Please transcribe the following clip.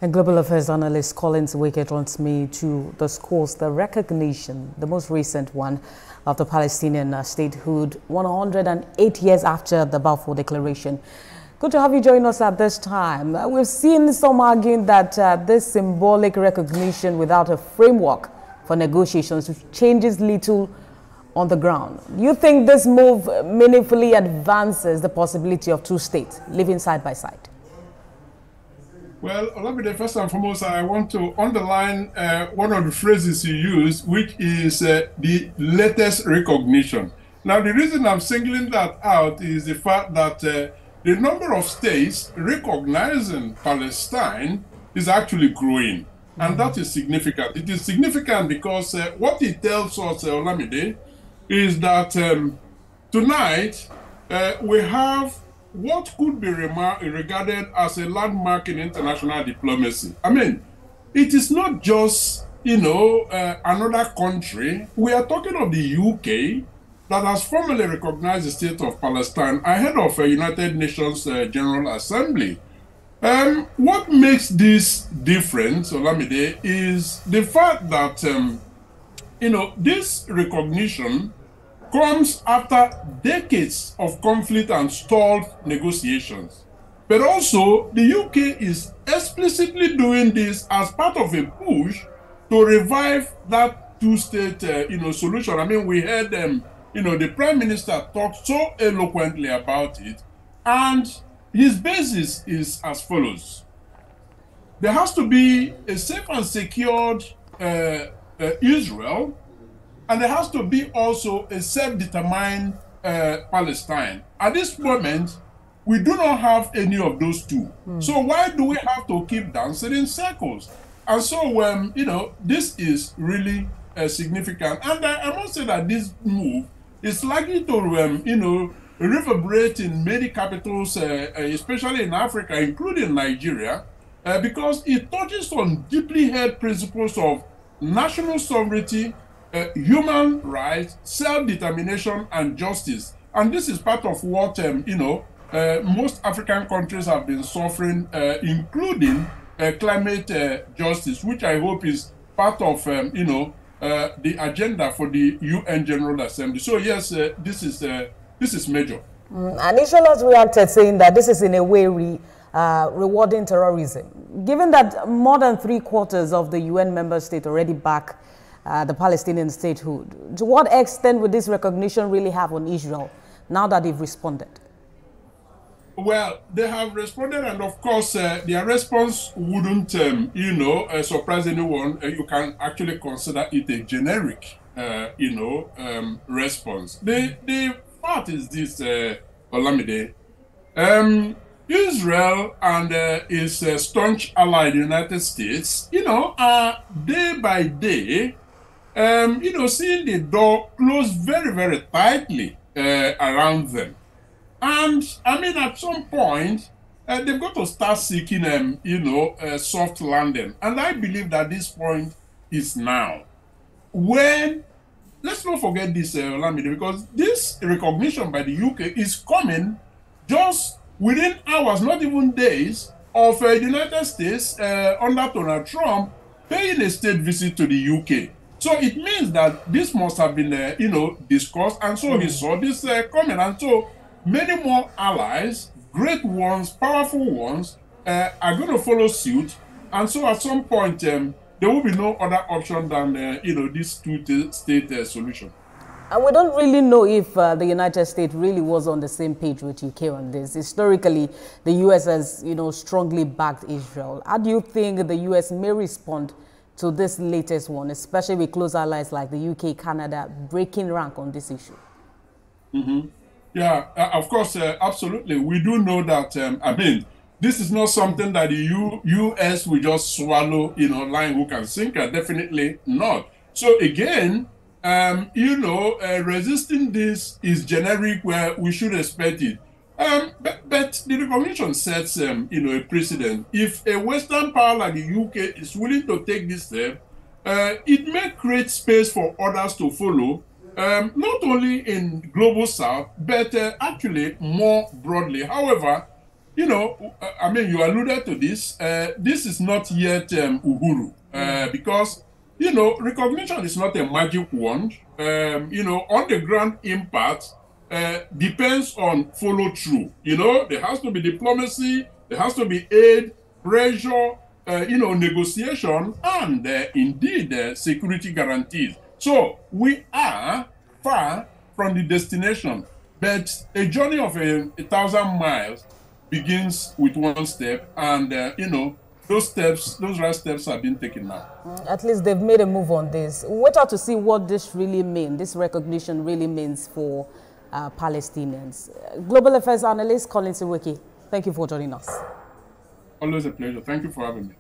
And global affairs analyst Collins Wake wants me to discuss the recognition, the most recent one, of the Palestinian statehood 108 years after the Balfour Declaration. Good to have you join us at this time. We've seen some arguing that this symbolic recognition without a framework for negotiations changes little on the ground. Do you think this move meaningfully advances the possibility of two states living side by side? Well, Olamide, first and foremost, I want to underline one of the phrases you use, which is the latest recognition. Now, the reason I'm singling that out is the fact that the number of states recognizing Palestine is actually growing, and that is significant. It is significant because what it tells us, Olamide, is that tonight we have what could be regarded as a landmark in international diplomacy. I mean, it is not just, another country. We are talking of the UK that has formally recognized the state of Palestine ahead of a United Nations General Assembly. What makes this different, Olamide, is the fact that, this recognition comes after decades of conflict and stalled negotiations. But also, the UK is explicitly doing this as part of a push to revive that two-state, solution. I mean, we heard, the Prime Minister talk so eloquently about it, and his basis is as follows. There has to be a safe and secured Israel, and there has to be also a self-determined Palestine. At this moment, we do not have any of those two. So why do we have to keep dancing in circles? And so, this is really significant. And I must say that this move is likely to, reverberate in many capitals, especially in Africa, including Nigeria, because it touches on deeply held principles of national sovereignty, human rights, self-determination, and justice. And this is part of what, most African countries have been suffering, including climate justice, which I hope is part of, the agenda for the UN General Assembly. So yes, this is major. And Israel has reacted saying that this is in a way rewarding terrorism. Given that more than 3/4 of the UN member states already back the Palestinian statehood, to what extent would this recognition really have on Israel now that they've responded? Well, they have responded, and of course, their response wouldn't, surprise anyone. You can actually consider it a generic, response. The fact is this, Olamide. Israel and its staunch ally, the United States, are day by day, seeing the door close very, very tightly around them. And, I mean, at some point, they've got to start seeking, a soft landing. And I believe that this point is now. When, let's not forget this, Olamide, because this recognition by the UK is coming just within hours, not even days, of the United States under Donald Trump paying a state visit to the UK. So it means that this must have been, discussed, and so he saw this coming. And so many more allies, great ones, powerful ones, are going to follow suit. And so at some point, there will be no other option than, this two-state solution. And we don't really know if the United States really was on the same page with UK on this. Historically, the US has, strongly backed Israel. How do you think the US may respond to this latest one, especially with close allies like the UK, Canada, breaking rank on this issue? Yeah, of course, absolutely. We do know that, this is not something that the US will just swallow, line, hook, and sinker. Definitely not. So again, resisting this is generic where we should expect it. But the recognition sets, a precedent. If a Western power like the UK is willing to take this step, it may create space for others to follow, not only in global South, but actually more broadly. However, you know, I mean, you alluded to this. This is not yet Uhuru, because, you know, recognition is not a magic wand. You know, on the ground impact depends on follow through. You know, there has to be diplomacy, there has to be aid, pressure, you know, negotiation, and indeed security guarantees. So we are far from the destination, but a journey of 1,000 miles begins with one step, and you know, those right steps have been taken now. At least they've made a move on this. Wait out to see what this really means, this recognition really means for Palestinians. Global Affairs analyst Colin Siweki, thank you for joining us. Always a pleasure. Thank you for having me.